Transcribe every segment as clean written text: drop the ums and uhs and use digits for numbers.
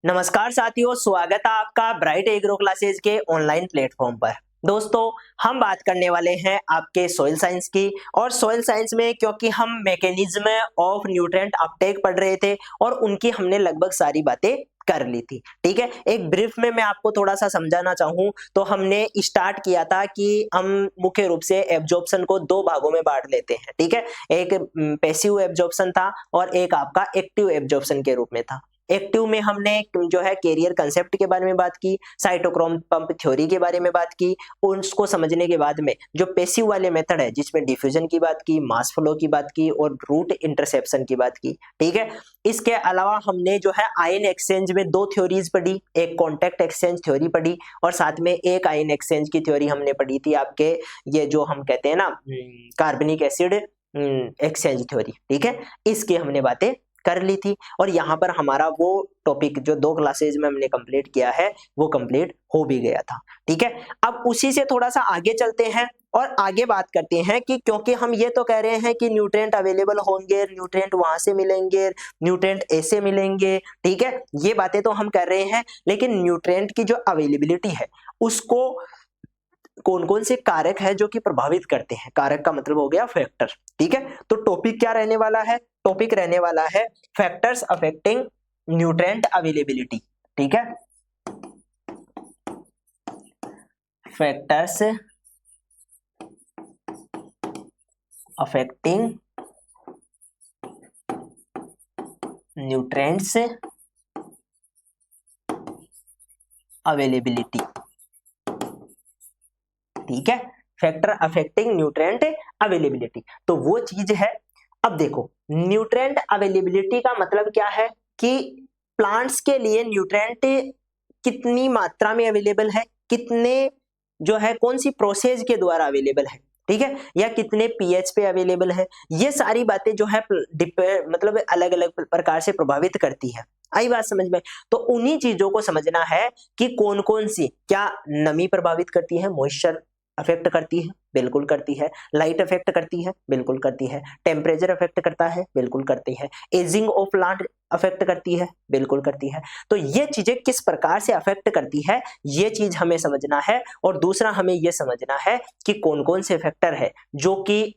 नमस्कार साथियों, स्वागत है आपका ब्राइट एग्रो क्लासेज के ऑनलाइन प्लेटफॉर्म पर। दोस्तों, हम बात करने वाले हैं आपके सॉइल साइंस की। और सॉइल साइंस में क्योंकि हम मैकेनिज्म ऑफ न्यूट्रिएंट अपटेक पढ़ रहे थे और उनकी हमने लगभग सारी बातें कर ली थी। ठीक है, एक ब्रीफ में मैं आपको थोड़ा सा समझाना चाहूँ तो हमने स्टार्ट किया था कि हम मुख्य रूप से एब्जॉर्प्शन को दो भागों में बांट लेते हैं। ठीक है, एक पैसिव एब्जॉर्प्शन था और एक आपका एक्टिव एब्जॉर्प्शन के रूप में था। एक्टिव में हमने जो है कैरियर कंसेप्ट के बारे में बात की, साइटोक्रोम पंप थ्योरी के बारे में बात की। उसको समझने के बाद में जो पैसिव वाले मेथड है जिसमें डिफ्यूजन की बात की, मास फ्लो की बात की और रूट इंटरसेप्शन की बात की। ठीक है, इसके अलावा हमने जो है आयन एक्सचेंज में दो थ्योरीज पढ़ी, एक कॉन्टैक्ट एक्सचेंज थ्योरी पढ़ी और साथ में एक आयन एक्सचेंज की थ्योरी हमने पढ़ी थी आपके ये जो हम कहते हैं ना कार्बनिक एसिड एक्सचेंज थ्योरी। ठीक है, इसकी हमने बातें कर ली थी और यहाँ पर हमारा वो टॉपिक जो दो क्लासेज में हमने कंप्लीट किया है वो कंप्लीट हो भी गया था। ठीक है, अब उसी से थोड़ा सा आगे चलते हैं और आगे बात करते हैं कि क्योंकि हम ये तो कह रहे हैं कि न्यूट्रिएंट अवेलेबल होंगे, न्यूट्रिएंट वहां से मिलेंगे, न्यूट्रिएंट ऐसे मिलेंगे। ठीक है, ये बातें तो हम कर रहे हैं, लेकिन न्यूट्रिएंट की जो अवेलेबिलिटी है उसको कौन कौन से कारक है जो कि प्रभावित करते हैं। कारक का मतलब हो गया फैक्टर। ठीक है, तो टॉपिक क्या रहने वाला है? टॉपिक रहने वाला है फैक्टर्स अफेक्टिंग न्यूट्रिएंट अवेलेबिलिटी। ठीक है, फैक्टर्स अफेक्टिंग न्यूट्रिएंट्स अवेलेबिलिटी। ठीक है, फैक्टर अफेक्टिंग न्यूट्रिएंट अवेलेबिलिटी तो वो चीज है। अब देखो, न्यूट्रिएंट अवेलेबिलिटी का मतलब क्या है कि प्लांट्स के लिए न्यूट्रिएंट कितनी मात्रा में अवेलेबल है, कितने जो है कौन सी प्रोसेस के द्वारा अवेलेबल है। ठीक है, या कितने पीएच पे अवेलेबल है। ये सारी बातें जो है मतलब अलग अलग प्रकार से प्रभावित करती है। आई बात समझ में? तो उन्हीं चीजों को समझना है कि कौन कौन सी, क्या नमी प्रभावित करती है, मॉइस्चर अफेक्ट करती है, बिल्कुल करती है। लाइट अफेक्ट करती है, बिल्कुल करती है। टेम्परेचर अफेक्ट करता है, बिल्कुल करती है। एजिंग ऑफ प्लांट अफेक्ट करती है, बिल्कुल करती है। तो ये चीजें किस प्रकार से अफेक्ट करती है ये चीज हमें समझना है। और दूसरा हमें ये समझना है कि कौन कौन से फैक्टर है जो कि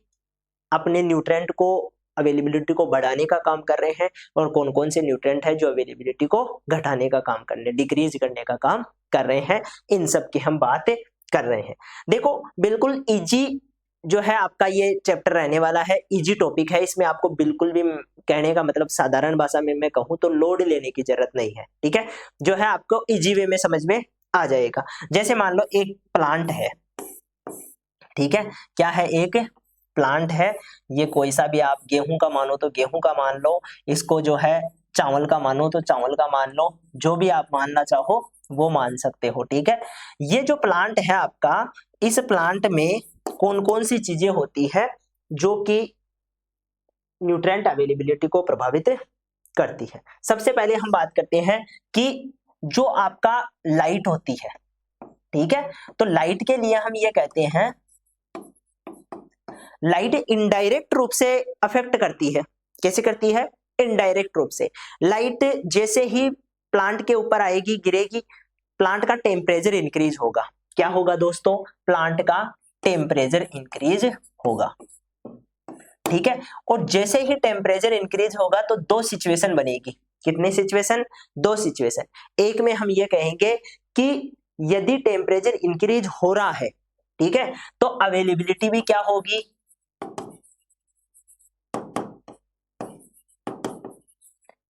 अपने न्यूट्रिएंट को अवेलेबिलिटी को बढ़ाने का काम कर रहे हैं और कौन कौन से न्यूट्रिएंट है जो अवेलेबिलिटी को घटाने का काम करने, डिक्रीज करने का काम कर रहे हैं। इन सब की हम बात कर रहे हैं। देखो, बिल्कुल इजी जो है आपका ये चैप्टर रहने वाला है, इजी टॉपिक है। इसमें आपको बिल्कुल भी कहने का मतलब साधारण भाषा में मैं कहूँ तो लोड लेने की जरूरत नहीं है। ठीक है, जो है आपको इजी वे में समझ में आ जाएगा। जैसे मान लो एक प्लांट है। ठीक है, क्या है? एक प्लांट है। ये कोई सा भी, आप गेहूं का मानो तो गेहूं का मान लो, इसको जो है चावल का मानो तो चावल का मान लो, जो भी आप मानना चाहो वो मान सकते हो। ठीक है, ये जो प्लांट है आपका, इस प्लांट में कौन कौन सी चीजें होती है जो कि न्यूट्रिएंट अवेलेबिलिटी को प्रभावित करती है। सबसे पहले हम बात करते हैं कि जो आपका लाइट होती है। ठीक है, तो लाइट के लिए हम ये कहते हैं लाइट इनडायरेक्ट रूप से अफेक्ट करती है। कैसे करती है? इनडायरेक्ट रूप से। लाइट जैसे ही प्लांट के ऊपर आएगी, गिरेगी, प्लांट का टेम्परेचर इंक्रीज होगा। क्या होगा दोस्तों? प्लांट का टेम्परेचर इंक्रीज होगा। ठीक है, और जैसे ही टेम्परेचर इंक्रीज होगा तो दो सिचुएशन बनेगी। कितने सिचुएशन? दो सिचुएशन। एक में हम ये कहेंगे कि यदि टेम्परेचर इंक्रीज हो रहा है, ठीक है, तो अवेलेबिलिटी भी क्या होगी?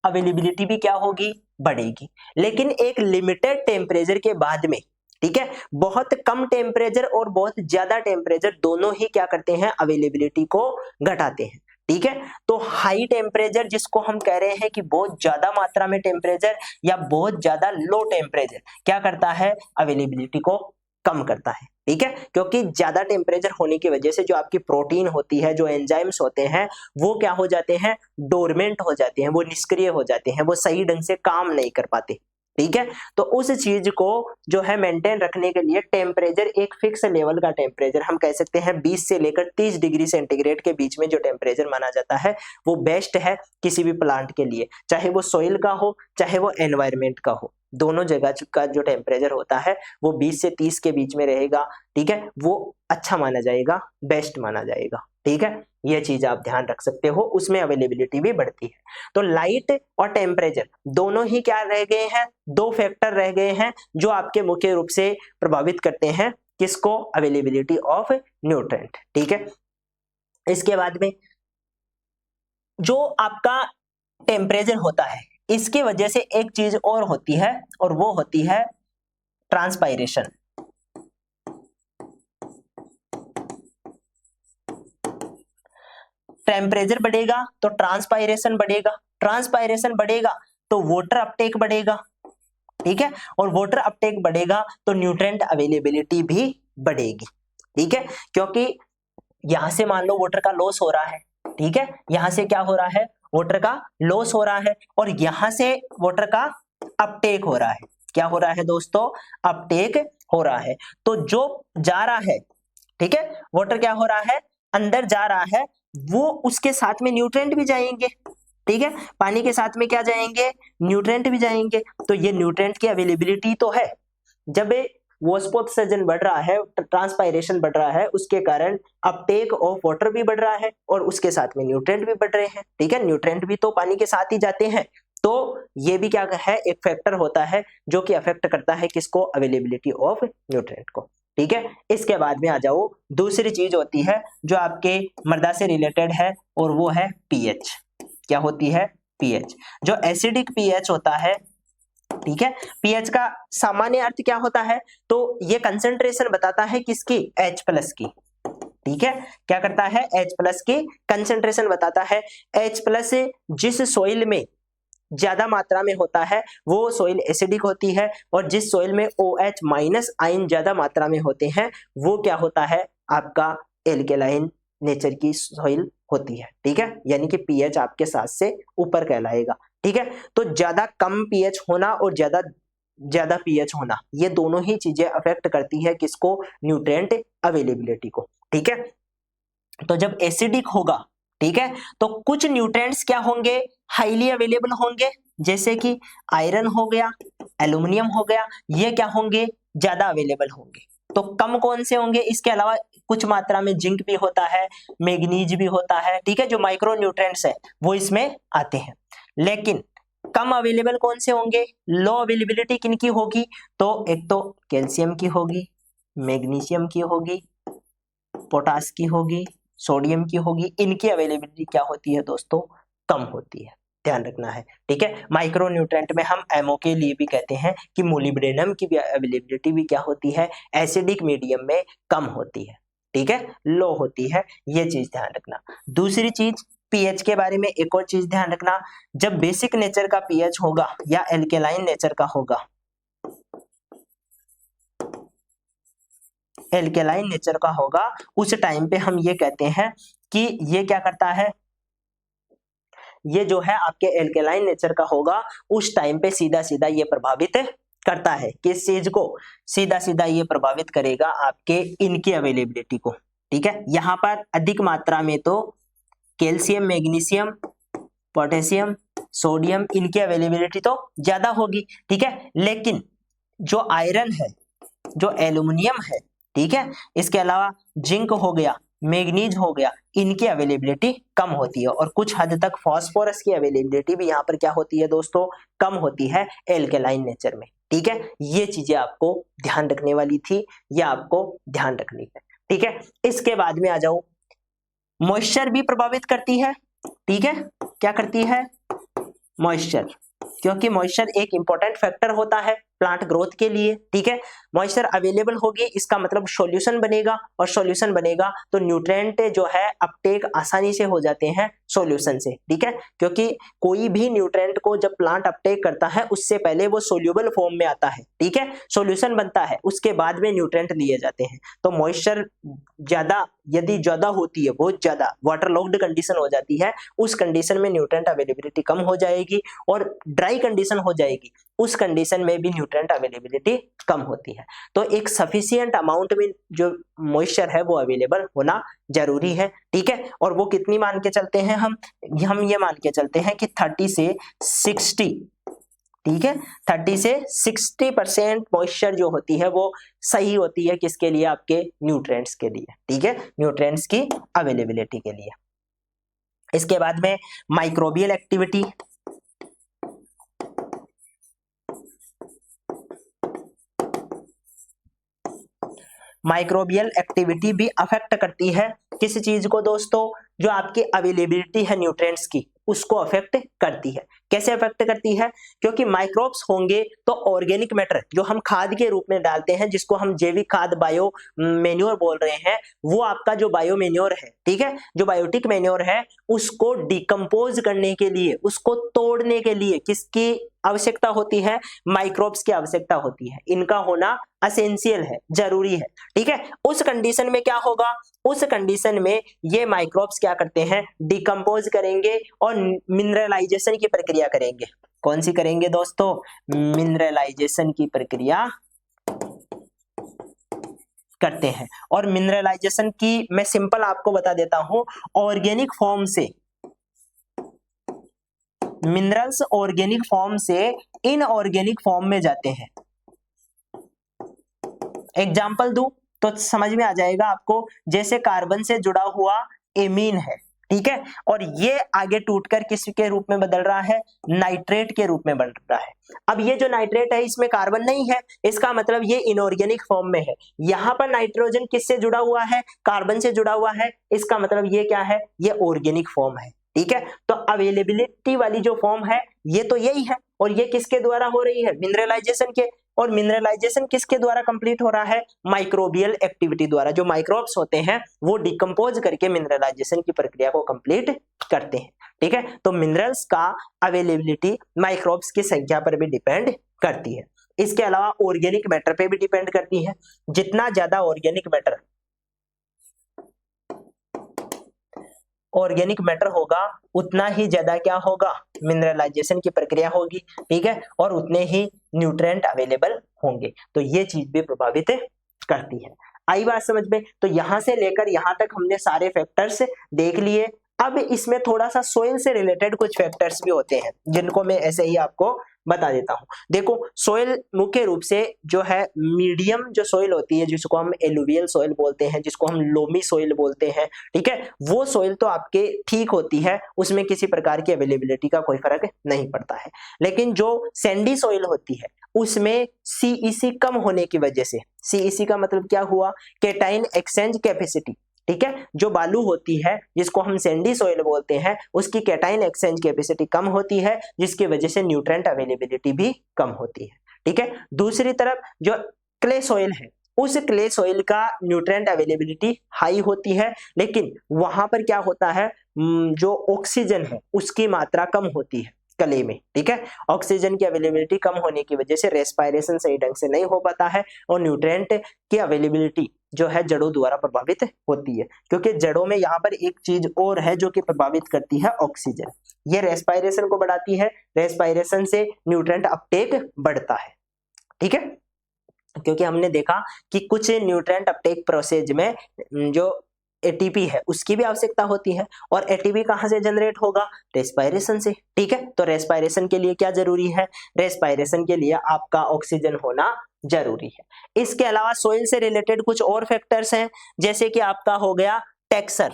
अवेलेबिलिटी भी क्या होगी? बढ़ेगी। लेकिन एक लिमिटेड टेम्परेचर के बाद में, ठीक है, बहुत कम टेम्परेचर और बहुत ज्यादा टेम्परेचर दोनों ही क्या करते हैं? अवेलेबिलिटी को घटाते हैं। ठीक है, तो हाई टेम्परेचर जिसको हम कह रहे हैं कि बहुत ज्यादा मात्रा में टेम्परेचर या बहुत ज्यादा लो टेम्परेचर क्या करता है? अवेलेबिलिटी को कम करता है। ठीक है, क्योंकि ज्यादा टेम्परेचर होने की वजह से जो आपकी प्रोटीन होती है, जो एंजाइम्स होते हैं, वो क्या हो जाते हैं? डोरमेंट हो जाते हैं, वो निष्क्रिय हो जाते हैं, वो सही ढंग से काम नहीं कर पाते। ठीक है। तो उस चीज को जो है मेंटेन रखने के लिए टेम्परेचर, एक फिक्स लेवल का टेम्परेचर, हम कह सकते हैं 20 से लेकर 30 डिग्री सेंटीग्रेड के बीच में जो टेम्परेचर माना जाता है वो बेस्ट है किसी भी प्लांट के लिए, चाहे वो सोइल का हो चाहे वो एनवायरमेंट का हो। दोनों जगह का जो टेम्परेचर होता है वो 20 से 30 के बीच में रहेगा, ठीक है, वो अच्छा माना जाएगा, बेस्ट माना जाएगा, ठीक है। यह चीज आप ध्यान रख सकते हो, उसमें अवेलेबिलिटी भी बढ़ती है। तो लाइट और टेम्परेचर दोनों ही क्या रह गए हैं, दो फैक्टर रह गए हैं जो आपके मुख्य रूप से प्रभावित करते हैं किसको, अवेलेबिलिटी ऑफ न्यूट्रेंट, ठीक है। इसके बाद में जो आपका टेम्परेचर होता है, इसकी वजह से एक चीज और होती है और वो होती है ट्रांसपायरेशन। टेम्परेचर बढ़ेगा तो ट्रांसपायरेशन बढ़ेगा, ट्रांसपायरेशन बढ़ेगा तो वाटर अपटेक बढ़ेगा, ठीक है, और वाटर अपटेक बढ़ेगा तो न्यूट्रिएंट अवेलेबिलिटी भी बढ़ेगी, ठीक है। क्योंकि यहां से मान लो वाटर का लॉस हो रहा है, ठीक है, यहां से क्या हो रहा है, वाटर का लॉस हो रहा है, और यहां से वाटर का अपटेक हो रहा है। क्या हो रहा है दोस्तों, अपटेक हो रहा है। तो जो जा रहा है, ठीक है, वाटर क्या हो रहा है, अंदर जा रहा है, वो उसके साथ में न्यूट्रिएंट भी जाएंगे, ठीक है, पानी के साथ में क्या जाएंगे, न्यूट्रिएंट भी जाएंगे। तो ये न्यूट्रिएंट की अवेलेबिलिटी तो है, जब वाष्पोत्सर्जन बढ़ रहा है, ट्रांसपायरेशन बढ़ रहा है, उसके कारण अपटेक ऑफ वाटर भी बढ़ रहा है और उसके साथ में न्यूट्रिएंट भी बढ़ रहे हैं, ठीक है, न्यूट्रिएंट भी तो पानी के साथ ही जाते हैं। तो ये भी क्या है, एक फैक्टर होता है जो कि अफेक्ट करता है किसको, अवेलेबिलिटी ऑफ न्यूट्रिएंट को, ठीक है। इसके बाद में आ जाओ, दूसरी चीज होती है जो आपके मृदा से रिलेटेड है और वो है पीएच। क्या होती है, पीएच। जो एसिडिक पीएच होता है, ठीक है, पीएच का सामान्य अर्थ क्या होता है, तो ये कंसंट्रेशन बताता है किसकी, H प्लस की, ठीक है, क्या करता है, H प्लस की कंसंट्रेशन बताता है। H प्लस जिस सोइल में ज्यादा मात्रा में होता है वो सोइल एसिडिक होती है, और जिस सोइल में OH माइनस आयन ज्यादा मात्रा में होते हैं वो क्या होता है, आपका एल्केलाइन नेचर की सोइल होती है, ठीक है, यानी कि पीएच आपके 7 से ऊपर कहलाएगा, ठीक है। तो ज्यादा कम पीएच होना और ज्यादा पीएच होना, ये दोनों ही चीजें अफेक्ट करती है किसको, न्यूट्रिएंट अवेलेबिलिटी को, ठीक है। तो जब एसिडिक होगा, ठीक है, तो कुछ न्यूट्रिएंट्स क्या होंगे, हाईली अवेलेबल होंगे, जैसे कि आयरन हो गया, एल्यूमिनियम हो गया, ये क्या होंगे, ज्यादा अवेलेबल होंगे। तो कम कौन से होंगे, इसके अलावा कुछ मात्रा में जिंक भी होता है, मैग्नीज भी होता है, ठीक है, जो माइक्रो न्यूट्रिएंट्स है वो इसमें आते हैं। लेकिन कम अवेलेबल कौन से होंगे, लो अवेलेबिलिटी किनकी होगी, तो एक तो कैल्शियम की होगी, मैग्नीशियम की होगी, पोटास की होगी, सोडियम की होगी, इनकी अवेलेबिलिटी क्या होती है दोस्तों, कम होती है, ध्यान रखना है, ठीक है। माइक्रो न्यूट्रिएंट में हम एमओ के लिए भी कहते हैं कि मोलिब्डेनम की भी अवेलेबिलिटी भी क्या होती है, एसिडिक मीडियम में कम होती है, ठीक है, लो होती है, ये चीज ध्यान रखना। दूसरी चीज पीएच के बारे में एक और चीज ध्यान रखना, जब बेसिक नेचर का पीएच होगा या एल्केलाइन नेचर का होगा, एल्केलाइन नेचर का होगा, उस टाइम पे हम ये कहते हैं कि ये क्या करता है, ये जो है आपके एल्केलाइन नेचर का होगा, उस टाइम पे सीधा सीधा ये प्रभावित करता है, किस चीज को, सीधा सीधा ये प्रभावित करेगा आपके इनकी अवेलेबिलिटी को, ठीक है। यहां पर अधिक मात्रा में तो कैल्शियम, मैग्नीशियम, पोटेशियम, सोडियम, इनकी अवेलेबिलिटी तो ज्यादा होगी, ठीक है। लेकिन जो आयरन है, जो एल्यूमिनियम है, ठीक है, इसके अलावा जिंक हो गया, मैग्नीज हो गया, इनकी अवेलेबिलिटी कम होती है, और कुछ हद तक फास्फोरस की अवेलेबिलिटी भी यहाँ पर क्या होती है दोस्तों, कम होती है एल्केलाइन नेचर में, ठीक है। ये चीजें आपको ध्यान रखने वाली थी, या आपको ध्यान रखनी है, ठीक है। इसके बाद में आ जाओ, मॉइस्चर भी प्रभावित करती है, ठीक है, क्या करती है, मॉइस्चर, क्योंकि मॉइस्चर एक इंपॉर्टेंट फैक्टर होता है प्लांट ग्रोथ के लिए, ठीक है। मॉइस्चर अवेलेबल होगी इसका मतलब सॉल्यूशन बनेगा, और सॉल्यूशन बनेगा तो न्यूट्रिएंट जो है अपटेक आसानी से हो जाते हैं सॉल्यूशन से, ठीक है, क्योंकि कोई भी न्यूट्रिएंट को जब प्लांट अपटेक करता है उससे पहले वो सोल्यूबल फॉर्म में आता है, ठीक है, सॉल्यूशन बनता है, उसके बाद में न्यूट्रिएंट लिए जाते हैं। तो मॉइस्चर ज्यादा यदि ज्यादा होती है, बहुत ज्यादा वाटर लॉक्ड कंडीशन हो जाती है, उस कंडीशन में न्यूट्रिएंट अवेलेबिलिटी कम हो जाएगी, और ड्राई कंडीशन हो जाएगी, उस कंडीशन में भी न्यूट्रिएंट अवेलेबिलिटी कम होती है। तो एक सफिशिएंट अमाउंट में जो मॉइस्चर है वो अवेलेबल होना जरूरी है, ठीक है, और वो कितनी मान के चलते हैं हम ये मान के चलते हैं कि 30 से 60, ठीक है, 30 से 60% मॉइस्चर जो होती है वो सही होती है किसके लिए, आपके न्यूट्रिएंट्स के लिए, ठीक है, न्यूट्रिएंट्स की अवेलेबिलिटी के लिए। इसके बाद में माइक्रोबियल एक्टिविटी, माइक्रोबियल एक्टिविटी भी अफेक्ट करती है किस चीज को दोस्तों, जो आपकी अवेलेबिलिटी है न्यूट्रिएंट्स की उसको अफेक्ट करती है। कैसे अफेक्ट करती है, क्योंकि माइक्रोब्स होंगे तो ऑर्गेनिक मैटर जो हम खाद के रूप में डालते हैं, जिसको हम जैविक खाद बायो मेन्योर बोल रहे हैं, वो आपका जो बायो मेन्योर है, ठीक है, जो बायोटिक मेन्योर है, उसको डिकम्पोज करने के लिए, उसको तोड़ने के लिए किसकी आवश्यकता होती है, माइक्रोब्स की आवश्यकता होती है। इनका होना एसेंशियल है, जरूरी है, ठीक है। उस कंडीशन में क्या होगा, उस कंडीशन में ये माइक्रोब्स क्या करते हैं, डिकम्पोज करेंगे और मिनरलाइजेशन की प्रक्रिया करेंगे। कौन सी करेंगे दोस्तों, मिनरलाइजेशन की प्रक्रिया करते हैं। और मिनरलाइजेशन की मैं सिंपल आपको बता देता हूं, ऑर्गेनिक फॉर्म से, मिनरल्स ऑर्गेनिक फॉर्म से इनऑर्गेनिक फॉर्म में जाते हैं। एग्जाम्पल दूं तो समझ में आ जाएगा आपको, जैसे कार्बन से जुड़ा हुआ एमीन है, ठीक है, और ये आगे टूटकर किसके रूप में बदल रहा है, नाइट्रेट के रूप में बन रहा है। अब ये जो नाइट्रेट है इसमें कार्बन नहीं है, इसका मतलब ये इनऑर्गेनिक फॉर्म में है। यहाँ पर नाइट्रोजन किससे जुड़ा हुआ है, कार्बन से जुड़ा हुआ है, इसका मतलब ये क्या है, ये ऑर्गेनिक फॉर्म है, ठीक है। तो अवेलेबिलिटी वाली जो फॉर्म है ये तो यही है, और ये किसके द्वारा हो रही है, मिनरलाइजेशन के। और मिनरलाइजेशन किसके द्वारा कंप्लीट हो रहा है, माइक्रोबियल एक्टिविटी द्वारा। जो माइक्रोब्स होते हैं वो डिकम्पोज करके मिनरलाइजेशन की प्रक्रिया को कंप्लीट करते हैं, ठीक है। तो मिनरल्स का अवेलेबिलिटी माइक्रोब्स की संख्या पर भी डिपेंड करती है। इसके अलावा ऑर्गेनिक मैटर पे भी डिपेंड करती है। जितना ज्यादा ऑर्गेनिक मैटर होगा उतना ही ज्यादा क्या होगा, मिनरलाइजेशन की प्रक्रिया होगी, ठीक है, और उतने ही न्यूट्रिएंट अवेलेबल होंगे। तो ये चीज भी प्रभावित करती है। आई बात समझ में। तो यहां से लेकर यहां तक हमने सारे फैक्टर्स देख लिए। अब इसमें थोड़ा सा सोइल से रिलेटेड कुछ फैक्टर्स भी होते हैं जिनको मैं ऐसे ही आपको बता देता हूं। देखो, सोइल मुख्य रूप से जो है मीडियम जो सोइल होती है, जिसको हम एलुवियल सोइल बोलते हैं, जिसको हम लोमी सोइल बोलते हैं, ठीक है, वो सोइल तो आपके ठीक होती है, उसमें किसी प्रकार की अवेलेबिलिटी का कोई फर्क नहीं पड़ता है। लेकिन जो सैंडी सोइल होती है उसमें सीईसी कम होने की वजह से, सीईसी का मतलब क्या हुआ, कैटाइन एक्सचेंज कैपेसिटी, ठीक है, जो बालू होती है जिसको हम सैंडी सोइल बोलते हैं, उसकी कैटाइन एक्सचेंज कैपेसिटी कम होती है, जिसकी वजह से न्यूट्रिएंट अवेलेबिलिटी भी कम होती है, ठीक है। दूसरी तरफ जो क्ले सोइल है, उस क्ले सोइल का न्यूट्रिएंट अवेलेबिलिटी हाई होती है, लेकिन वहां पर क्या होता है, जो ऑक्सीजन है उसकी मात्रा कम होती है कले में, ठीक है। ऑक्सीजन की अवेलेबिलिटी कम होने की वजह से रेस्पिरेशन सही ढंग से नहीं हो पाता है, और न्यूट्रिएंट की अवेलेबिलिटी जो है जड़ों द्वारा प्रभावित होती है, क्योंकि जड़ों में यहाँ पर एक चीज और है जो कि प्रभावित करती है, ऑक्सीजन। ये रेस्पिरेशन को बढ़ाती है, रेस्पिरेशन से न्यूट्रिएंट अपटेक बढ़ता है, ठीक है, क्योंकि हमने देखा कि कुछ न्यूट्रिएंट अपटेक प्रोसेस में जो एटीपी है उसकी भी आवश्यकता होती है, और एटीपी कहां से जनरेट होगा, रेस्पिरेशन से, ठीक है। तो रेस्पिरेशन के लिए क्या जरूरी है, रेस्पिरेशन के लिए आपका ऑक्सीजन होना जरूरी है। इसके अलावा सोइल से रिलेटेड कुछ और फैक्टर्स हैं, जैसे कि आपका हो गया टेक्सचर,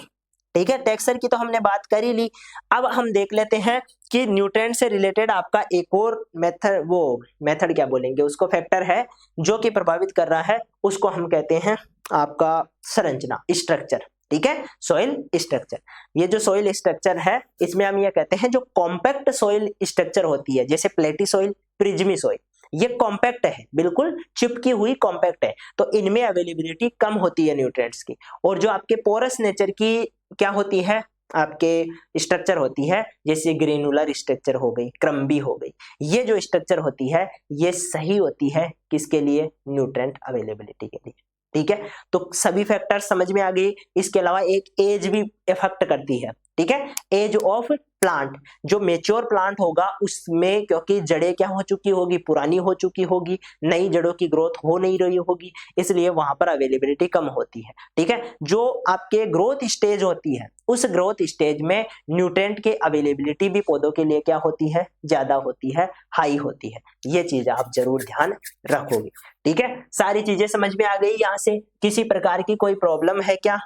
ठीक है, टेक्सचर की तो हमने बात कर ही ली। अब हम देख लेते हैं कि न्यूट्रिएंट से रिलेटेड आपका एक और मेथड क्या बोलेंगे उसको, फैक्टर है जो कि प्रभावित कर रहा है, उसको हम कहते हैं आपका संरचना, स्ट्रक्चर, ठीक है, सोइल स्ट्रक्चर। ये जो सोइल स्ट्रक्चर है इसमें हम ये कहते हैं जो कॉम्पैक्ट सोइल स्ट्रक्चर होती है, जैसे प्लेटी सोइल, प्रिज्मी सोइल, ये कॉम्पैक्ट है, बिल्कुल चिपकी हुई कॉम्पैक्ट है, तो इनमें अवेलेबिलिटी कम होती है न्यूट्रिएंट्स की। और जो आपके पोरस नेचर की क्या होती है, आपके स्ट्रक्चर होती है, जैसे ग्रेनुलर स्ट्रक्चर हो गई, क्रम्बी हो गई, ये जो स्ट्रक्चर होती है ये सही होती है किसके लिए, न्यूट्रिएंट अवेलेबिलिटी के लिए। ठीक है, तो सभी फैक्टर्स समझ में आ गई। इसके अलावा एक एज भी इफेक्ट करती है। ठीक है, एज ऑफ प्लांट, जो मेच्योर प्लांट होगा उसमें क्योंकि जड़ें क्या हो चुकी होगी, पुरानी हो चुकी होगी, नई जड़ों की ग्रोथ हो नहीं रही होगी, इसलिए वहां पर अवेलेबिलिटी कम होती है। ठीक है, जो आपके ग्रोथ स्टेज होती है उस ग्रोथ स्टेज में न्यूट्रिएंट की अवेलेबिलिटी भी पौधों के लिए क्या होती है, ज्यादा होती है, हाई होती है। ये चीज आप जरूर ध्यान रखोगे। ठीक है, सारी चीजें समझ में आ गई, यहां से किसी प्रकार की कोई प्रॉब्लम है क्या?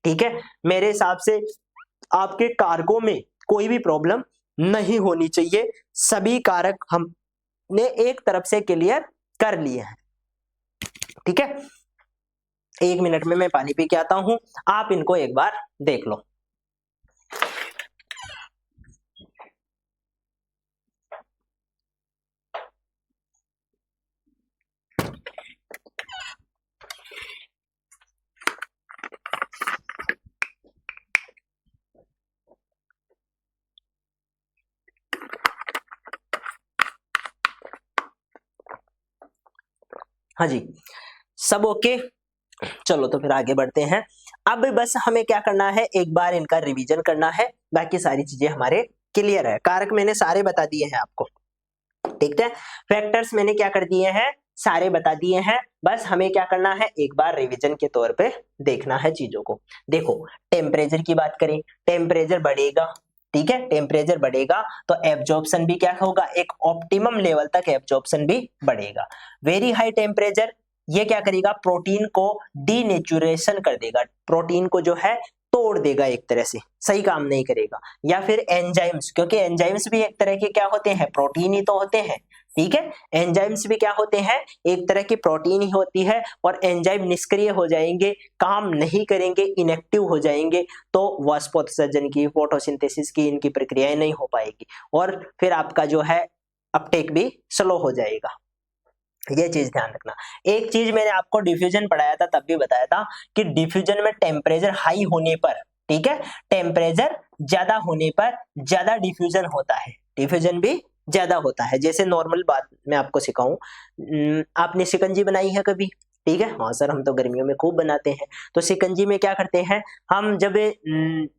ठीक है, मेरे हिसाब से आपके कारकों में कोई भी प्रॉब्लम नहीं होनी चाहिए, सभी कारक हमने एक तरफ से क्लियर कर लिए हैं। ठीक है, 1 मिनट में मैं पानी पी के आता हूं, आप इनको एक बार देख लो। हाँ जी, सब ओके, चलो तो फिर आगे बढ़ते हैं। अब बस हमें क्या करना है, एक बार इनका रिवीजन करना है, बाकी सारी चीजें हमारे क्लियर है। कारक मैंने सारे बता दिए हैं आपको। ठीक है, फैक्टर्स मैंने क्या कर दिए हैं, सारे बता दिए हैं। बस हमें क्या करना है, एक बार रिवीजन के तौर पे देखना है चीजों को। देखो, टेम्परेचर की बात करें, टेम्परेचर बढ़ेगा, ठीक है, टेम्परेचर बढ़ेगा तो एब्जॉर्प्शन भी क्या होगा, एक ऑप्टिमम लेवल तक एब्जॉर्प्शन भी बढ़ेगा। वेरी हाई टेम्परेचर ये क्या करेगा, प्रोटीन को डीनेचुरेशन कर देगा, प्रोटीन को जो है तोड़ देगा, एक तरह से सही काम नहीं करेगा। या फिर एंजाइम्स, क्योंकि एंजाइम्स भी एक तरह के क्या होते हैं, प्रोटीन ही तो होते हैं। ठीक है, एंजाइम्स भी क्या होते हैं, एक तरह की प्रोटीन ही होती है, और एंजाइम निष्क्रिय हो जाएंगे, काम नहीं करेंगे, इनएक्टिव हो जाएंगे, तो वाष्पोत्सर्जन की, फोटोसिंथेसिस की इनकी प्रक्रियाएं नहीं हो पाएगी, और फिर आपका जो है अपटेक भी स्लो हो जाएगा। ये चीज ध्यान रखना। एक चीज मैंने आपको डिफ्यूजन पढ़ाया था, तब भी बताया था कि डिफ्यूजन में टेम्परेचर हाई होने पर, ठीक है, टेम्परेचर ज्यादा होने पर ज्यादा डिफ्यूजन होता है, डिफ्यूजन भी ज्यादा होता है। जैसे नॉर्मल बात मैं आपको सिखाऊं, आपने शिकंजी बनाई है कभी? ठीक है, हाँ सर हम तो गर्मियों में खूब बनाते हैं। तो शिकंजी में क्या करते हैं हम, जब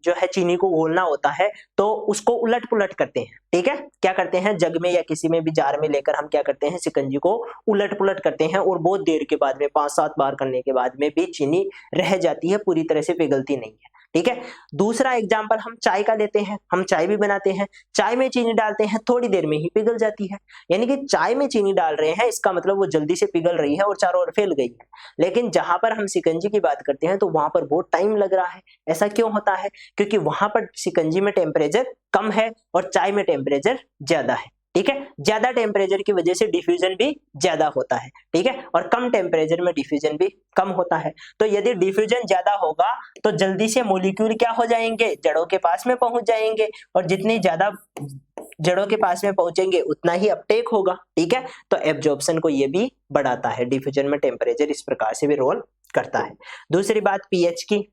जो है चीनी को घोलना होता है तो उसको उलट पुलट करते हैं। ठीक है, क्या करते हैं, जग में या किसी में भी जार में लेकर हम क्या करते हैं, शिकंजी को उलट पुलट करते हैं, और बहुत देर के बाद में 5-7 बार करने के बाद में भी चीनी रह जाती है, पूरी तरह से पिघलती नहीं है। ठीक है, दूसरा एग्जाम्पल हम चाय का लेते हैं, हम चाय भी बनाते हैं, चाय में चीनी डालते हैं, थोड़ी देर में ही पिघल जाती है, यानी कि चाय में चीनी डाल रहे हैं इसका मतलब वो जल्दी से पिघल रही है और चारों ओर फैल गई है। लेकिन जहां पर हम शिकंजी की बात करते हैं तो वहां पर बहुत टाइम लग रहा है। ऐसा क्यों होता है, क्योंकि वहां पर शिकंजी में टेम्परेचर कम है और चाय में टेम्परेचर ज्यादा है। ठीक है, ज्यादा टेम्परेचर की वजह से डिफ्यूजन भी ज्यादा होता है। ठीक है, और कम टेम्परेचर में डिफ्यूजन भी कम होता है। तो यदि डिफ्यूजन ज्यादा होगा तो जल्दी से मॉलिक्यूल क्या हो जाएंगे, जड़ों के पास में पहुंच जाएंगे, और जितनी ज्यादा जड़ों के पास में पहुंचेंगे उतना ही अपटेक होगा। ठीक है, तो एब्जॉर्प्शन को ये भी बढ़ाता है, डिफ्यूजन में टेम्परेचर इस प्रकार से भी रोल करता है। दूसरी बात पीएच की,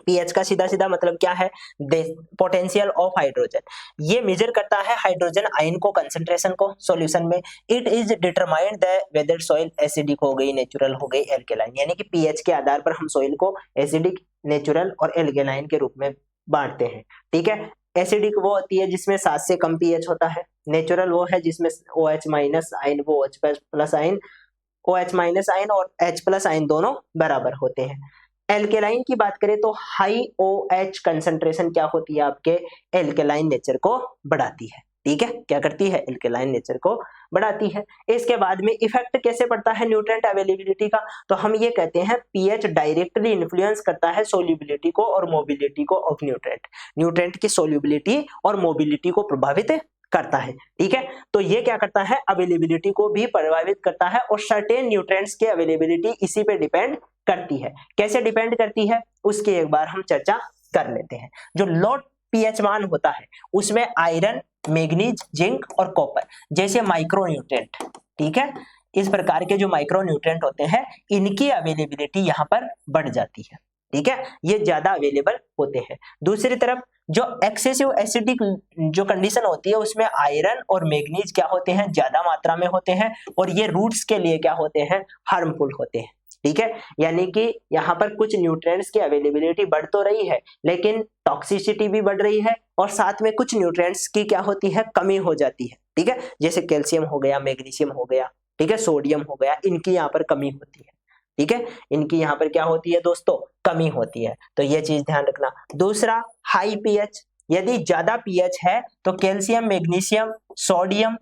पीएच का सीधा सीधा मतलब क्या है, पोटेंशियल ऑफ हाइड्रोजन, ये मेजर करता है हाइड्रोजन आयन को, कंसंट्रेशन को सॉल्यूशन में। It is determined the whether soil acidic हो गई, नेचुरल हो गई, एल्केलाइन, यानी कि पीएच के आधार पर हम सॉइल को एसिडिक, नेचुरल और एल्केलाइन के रूप में बांटते हैं। ठीक है, एसिडिक वो होती है जिसमें 7 से कम पीएच होता है, नेचुरल वो है जिसमें OH माइनस आयन, वो OH plus ion, OH minus ion और H प्लस आयन दोनों बराबर होते हैं। एल्केलाइन की बात करें तो हाई OH कंसंट्रेशन क्या होती है, आपके एल्केलाइन नेचर को बढ़ाती है। ठीक है, क्या करती है, एल्केलाइन नेचर को बढ़ाती है। इसके बाद में इफेक्ट कैसे पड़ता है न्यूट्रिएंट अवेलेबिलिटी का, तो हम ये कहते हैं पीएच डायरेक्टली इन्फ्लुएंस करता है सोल्यूबिलिटी को और मोबिलिटी को ऑफ न्यूट्रिएंट, न्यूट्रिएंट की सोल्यूबिलिटी और मोबिलिटी को प्रभावित करता है। ठीक है, तो ये क्या करता है, अवेलेबिलिटी को भी प्रभावित करता है, और सर्टेन न्यूट्रिएंट्स की अवेलेबिलिटी इसी पे डिपेंड करती है। कैसे डिपेंड करती है उसकी एक बार हम चर्चा कर लेते हैं। जो लो पीएच मान होता है उसमें आयरन मैग्नीज, जिंक और कॉपर जैसे माइक्रो न्यूट्रिएंट, ठीक है। इस प्रकार के जो माइक्रो न्यूट्रिएंट होते हैं इनकी अवेलेबिलिटी यहाँ पर बढ़ जाती है, ठीक है, ये ज्यादा अवेलेबल होते हैं। दूसरी तरफ जो एक्सेसिव एसिडिक जो कंडीशन होती है उसमें आयरन और मैग्नीज क्या होते हैं, ज्यादा मात्रा में होते हैं और ये रूट्स के लिए क्या होते हैं, हार्मफुल होते हैं, ठीक है। यानी कि यहाँ पर कुछ न्यूट्रिएंट्स की अवेलेबिलिटी बढ़ तो रही है लेकिन टॉक्सिसिटी भी बढ़ रही है और साथ में कुछ न्यूट्रिएंट्स की क्या होती है, कमी हो जाती है, ठीक है। जैसे कैल्शियम हो गया, मैग्नीशियम हो गया, ठीक है, सोडियम हो गया, इनकी यहाँ पर कमी होती है, ठीक है, इनकी यहाँ पर क्या होती है दोस्तों, कमी होती है, तो ये चीज ध्यान रखना। दूसरा हाई पीएच, यदि ज्यादा पीएच है तो कैल्शियम, मैग्नीशियम, सोडियम,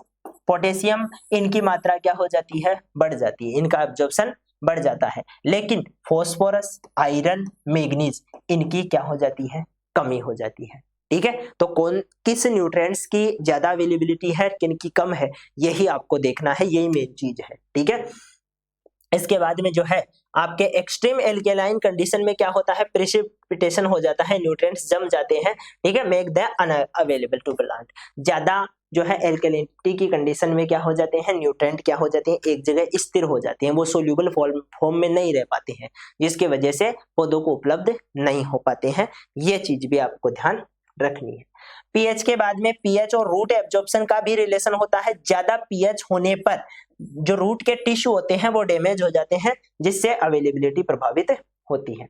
पोटेशियम इनकी मात्रा क्या हो जाती है, बढ़ जाती है, इनका एब्जॉर्प्शन बढ़ जाता है। लेकिन फॉस्फोरस, आयरन, मैग्नीज इनकी क्या हो जाती है, कमी हो जाती है, ठीक है। तो कौन किस न्यूट्रिएंट्स की ज्यादा अवेलेबिलिटी है, किन की कम है, यही आपको देखना है, यही मेन चीज है, ठीक है। इसके बाद में जो है आपके एक्सट्रीम एल्केलाइन कंडीशन में क्या होता है, प्रेसिपिटेशन हो जाता है, न्यूट्रिएंट्स जम जाते हैं, ठीक है, make the unavailable to plant. ज्यादा जो है एल्केलिनिटी की कंडीशन में क्या हो जाते हैं, न्यूट्रिएंट क्या हो जाते हैं, एक जगह स्थिर हो जाते हैं, वो सोल्यूबल फॉर्म में नहीं रह पाते हैं, जिसकी वजह से पौधों को उपलब्ध नहीं हो पाते हैं। ये चीज भी आपको ध्यान रखनी है। पीएच के बाद में पीएच और रूट एब्जॉर्प्शन का भी रिलेशन होता है। ज्यादा पीएच होने पर जो रूट के टिश्यू होते हैं वो डैमेज हो जाते हैं, जिससे अवेलेबिलिटी प्रभावित होती है।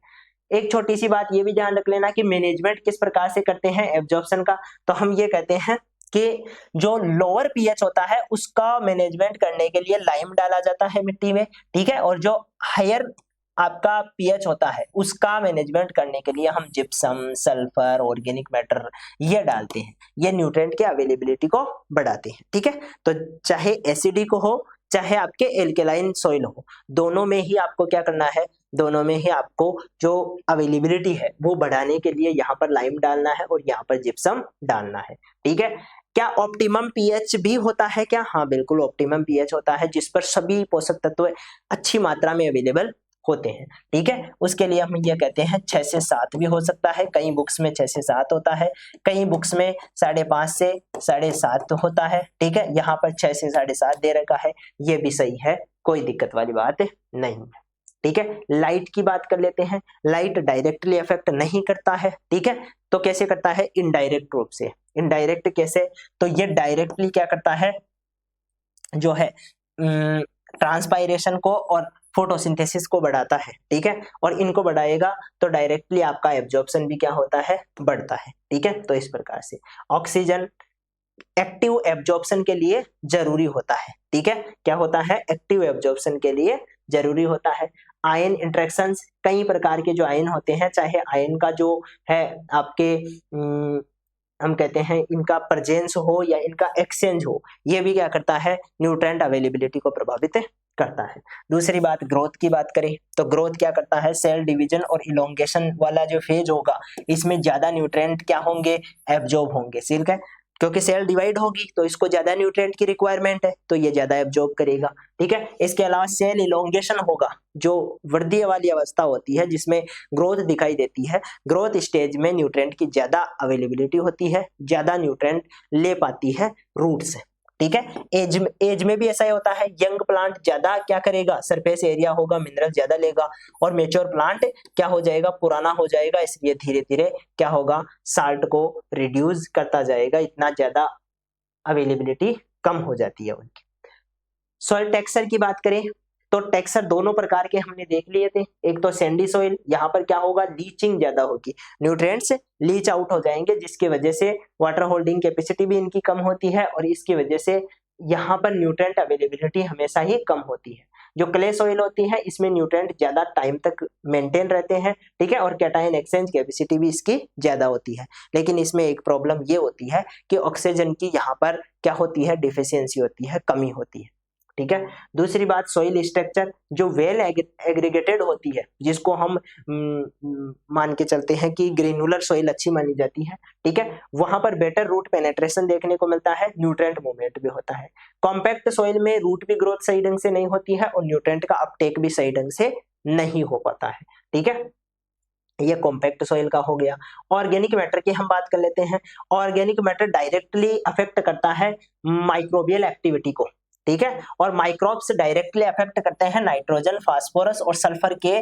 एक छोटी सी बात ये भी ध्यान रख लेना कि मैनेजमेंट किस प्रकार से करते हैं एब्जॉर्प्शन का, तो हम ये कहते हैं कि जो लोअर पीएच होता है उसका मैनेजमेंट करने के लिए लाइम डाला जाता है मिट्टी में, ठीक है, और जो हायर आपका पीएच होता है उसका मैनेजमेंट करने के लिए हम जिप्सम, सल्फर, ऑर्गेनिक मैटर ये डालते हैं, ये न्यूट्रिएंट की अवेलेबिलिटी को बढ़ाते हैं, ठीक है। तो चाहे एसिडिक हो चाहे आपके एल्केलाइन सॉइल हो, दोनों में ही आपको क्या करना है, दोनों में ही आपको जो अवेलेबिलिटी है वो बढ़ाने के लिए यहाँ पर लाइम डालना है और यहाँ पर जिप्सम डालना है, ठीक है। क्या ऑप्टिमम पीएच भी होता है क्या? हाँ बिल्कुल, ऑप्टिमम पीएच होता है जिस पर सभी पोषक तत्व अच्छी मात्रा में अवेलेबल होते हैं, ठीक है। उसके लिए हम ये कहते हैं 6 से 7 भी हो सकता है, कई बुक्स में 6 से 7 होता है, कई बुक्स में 5.5 से 7.5 होता है, ठीक है। यहाँ पर 6 से 7.5 दे रखा है, ये भी सही है, कोई दिक्कत वाली बात नहीं है, ठीक है। लाइट की बात कर लेते हैं। लाइट डायरेक्टली इफेक्ट नहीं करता है, ठीक है, तो कैसे करता है, इनडायरेक्ट रूप से। इनडायरेक्ट कैसे, तो ये डायरेक्टली क्या करता है, जो है ट्रांसपायरेशन को और फोटोसिंथेसिस को बढ़ाता है, ठीक है, और इनको बढ़ाएगा तो डायरेक्टली आपका एब्जॉर्प्शन भी क्या होता है, बढ़ता है, ठीक है। तो इस प्रकार से ऑक्सीजन एक्टिव एब्जॉर्प्शन के लिए जरूरी होता है, ठीक है, क्या होता है, एक्टिव एब्जॉर्प्शन के लिए जरूरी होता है। आयन इंटरेक्शंस, कई प्रकार के जो आयन होते हैं, चाहे आयन का जो है आपके हम कहते हैं इनका प्रेजेंस हो या इनका एक्सचेंज हो, ये भी क्या करता है, न्यूट्रिएंट अवेलेबिलिटी को प्रभावित करता है। दूसरी बात, ग्रोथ की बात करें तो ग्रोथ क्या करता है, सेल डिवीजन और इलोंगेशन वाला जो फेज होगा इसमें ज्यादा न्यूट्रिएंट क्या होंगे, एब्जॉर्ब होंगे, ठीक है, क्योंकि सेल डिवाइड होगी तो इसको ज्यादा न्यूट्रिएंट की रिक्वायरमेंट है तो ये ज्यादा एब्जॉर्ब करेगा, ठीक है। इसके अलावा सेल इलोंगेशन होगा, जो वृद्धि वाली अवस्था होती है जिसमें ग्रोथ दिखाई देती है, ग्रोथ स्टेज में न्यूट्रिएंट की ज्यादा अवेलेबिलिटी होती है, ज्यादा न्यूट्रिएंट ले पाती है रूट से, ठीक है। एज में भी ऐसा ही होता है, यंग प्लांट ज्यादा क्या करेगा, सरफेस एरिया होगा, मिनरल ज्यादा लेगा, और मेच्योर प्लांट क्या हो जाएगा, पुराना हो जाएगा, इसलिए धीरे धीरे क्या होगा, साल्ट को रिड्यूस करता जाएगा, इतना ज्यादा अवेलेबिलिटी कम हो जाती है उनकी। सॉइल टेक्सचर की बात करें तो टेक्सचर दोनों प्रकार के हमने देख लिए थे। एक तो सैंडी सॉइल, यहाँ पर क्या होगा, लीचिंग ज्यादा होगी, न्यूट्रिएंट्स लीच आउट हो जाएंगे, जिसकी वजह से वाटर होल्डिंग कैपेसिटी भी इनकी कम होती है और इसकी वजह से यहाँ पर न्यूट्रिएंट अवेलेबिलिटी हमेशा ही कम होती है। जो क्ले सॉइल होती है इसमें न्यूट्रिएंट ज्यादा टाइम तक मेंटेन रहते हैं, ठीक है, और कैटायन एक्सचेंज कैपेसिटी भी इसकी ज्यादा होती है। लेकिन इसमें एक प्रॉब्लम ये होती है कि ऑक्सीजन की यहाँ पर क्या होती है, डिफिशियंसी होती है, कमी होती है, ठीक है। दूसरी बात, सॉइल स्ट्रक्चर जो वेल एग्रीगेटेड होती है, जिसको हम मान के चलते हैं कि ग्रेनुलर सॉइल अच्छी मानी जाती है, ठीक है, वहां पर बेटर रूट पेनेट्रेशन देखने को मिलता है, न्यूट्रिएंट मूवमेंट भी होता है। कॉम्पैक्ट सॉइल में रूट भी ग्रोथ सही ढंग से नहीं होती है और न्यूट्रिएंट का अपटेक भी सही ढंग से नहीं हो पाता है, ठीक है। ये कॉम्पैक्ट सॉइल का हो गया। ऑर्गेनिक मैटर की हम बात कर लेते हैं। ऑर्गेनिक मैटर डायरेक्टली अफेक्ट करता है माइक्रोबियल एक्टिविटी को, ठीक है, और माइक्रोब्स डायरेक्टली अफेक्ट करते हैं नाइट्रोजन, फास्फोरस और सल्फर के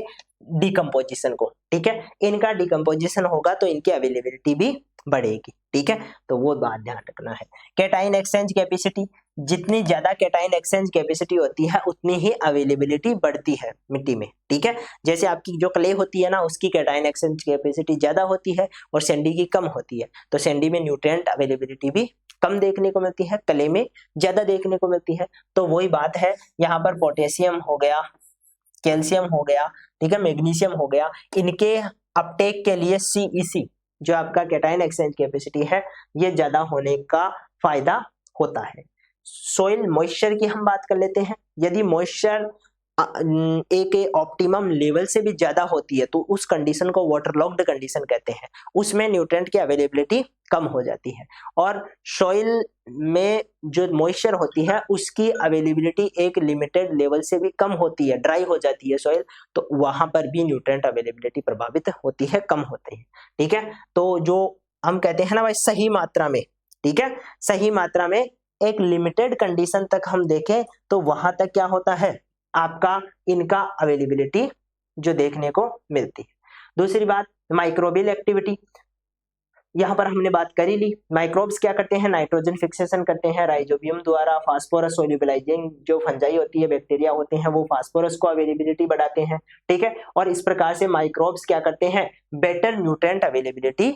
डिकम्पोजिशन को, ठीक है। इनका डिकम्पोजिशन होगा तो इनकी अवेलेबिलिटी भी बढ़ेगी, ठीक है, तो वो बात ध्यान रखना है। कैटाइन एक्सचेंज कैपेसिटी, जितनी ज्यादा कैटाइन एक्सचेंज कैपेसिटी होती है उतनी ही अवेलेबिलिटी बढ़ती है मिट्टी में, ठीक है। जैसे आपकी जो क्ले होती है ना, उसकी कैटाइन एक्सचेंज कैपेसिटी ज्यादा होती है और सैंडी की कम होती है, तो सैंडी में न्यूट्रिएंट अवेलेबिलिटी भी कम देखने को मिलती है, क्ले में ज्यादा देखने को मिलती है। तो वही बात है, यहाँ पर पोटेशियम हो गया, कैल्शियम हो गया, ठीक है, मैग्नीशियम हो गया, इनके अपटेक के लिए CEC जो आपका कैटाइन एक्सचेंज कैपेसिटी है ये ज्यादा होने का फायदा होता है। सोइल मॉइस्चर की हम बात कर लेते हैं। यदि मॉइस्चर एक ऑप्टिमम लेवल से भी ज्यादा होती है तो उस कंडीशन को वाटरलॉक्ड कंडीशन कहते हैं, उसमें न्यूट्रिएंट की अवेलेबिलिटी कम हो जाती है। और सॉइल में जो मॉइस्चर होती है उसकी अवेलेबिलिटी एक लिमिटेड लेवल से भी कम होती है, ड्राई हो जाती है सॉइल, तो वहां पर भी न्यूट्रिएंट अवेलेबिलिटी प्रभावित होती है, कम होती है, ठीक है। तो जो हम कहते हैं ना भाई सही मात्रा में, ठीक है, सही मात्रा में एक लिमिटेड कंडीशन तक हम देखें तो वहां तक क्या होता है आपका इनका अवेलेबिलिटी जो देखने को मिलती है। दूसरी बात माइक्रोबियल एक्टिविटी, यहां पर हमने बात कर ही ली। माइक्रोब्स क्या करते हैं, नाइट्रोजन फिक्सेशन करते हैं राइजोबियम द्वारा, फास्फोरस सोल्यूबलाइजिंग जो फंजाई होती है, बैक्टीरिया होते हैं, वो फास्फोरस को अवेलेबिलिटी बढ़ाते हैं, ठीक है। और इस प्रकार से माइक्रोब्स क्या करते हैं, बेटर न्यूट्रिएंट अवेलेबिलिटी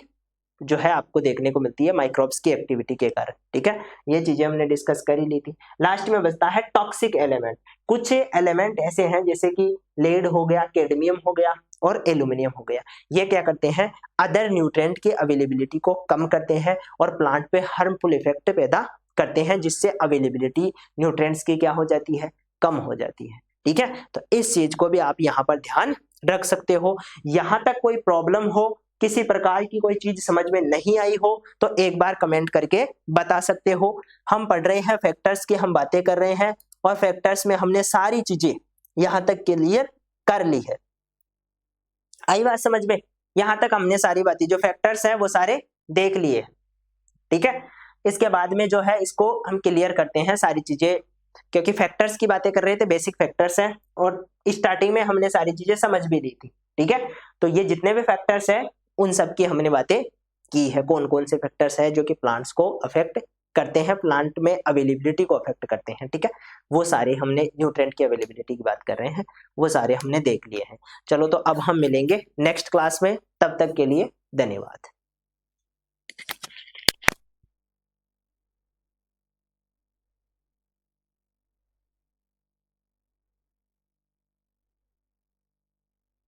जो है आपको देखने को मिलती है माइक्रोब्स की एक्टिविटी के कारण, ठीक है। ये चीजें हमने डिस्कस कर ही ली थी। लास्ट में बचता है टॉक्सिक एलिमेंट। कुछ एलिमेंट ऐसे हैं जैसे कि लेड हो गया, कैडमियम हो गया और एल्यूमिनियम हो गया, ये क्या करते हैं अदर न्यूट्रिएंट की अवेलेबिलिटी को कम करते हैं और प्लांट पे हार्मफुल इफेक्ट पैदा करते हैं, जिससे अवेलेबिलिटी न्यूट्रिएंट्स की क्या हो जाती है, कम हो जाती है, ठीक है। तो इस चीज को भी आप यहाँ पर ध्यान रख सकते हो। यहां तक कोई प्रॉब्लम हो, किसी प्रकार की कोई चीज समझ में नहीं आई हो तो एक बार कमेंट करके बता सकते हो। हम पढ़ रहे हैं फैक्टर्स की, हम बातें कर रहे हैं और फैक्टर्स में हमने सारी चीजें यहां तक क्लियर कर ली है। आई बात समझ में, यहां तक हमने सारी बातें जो फैक्टर्स हैं वो सारे देख लिए, ठीक है। इसके बाद में जो है इसको हम क्लियर करते हैं सारी चीजें, क्योंकि फैक्टर्स की बातें कर रहे थे, बेसिक फैक्टर्स हैं और स्टार्टिंग में हमने सारी चीजें समझ भी ली थी, ठीक है। तो ये जितने भी फैक्टर्स हैं उन सब की हमने बातें की है, कौन कौन से फैक्टर्स है जो कि प्लांट्स को अफेक्ट करते हैं, प्लांट में अवेलेबिलिटी को अफेक्ट करते हैं, ठीक है। वो सारे हमने न्यूट्रिएंट की अवेलेबिलिटी की बात कर रहे हैं, वो सारे हमने देख लिए हैं। चलो तो अब हम मिलेंगे नेक्स्ट क्लास में, तब तक के लिए धन्यवाद।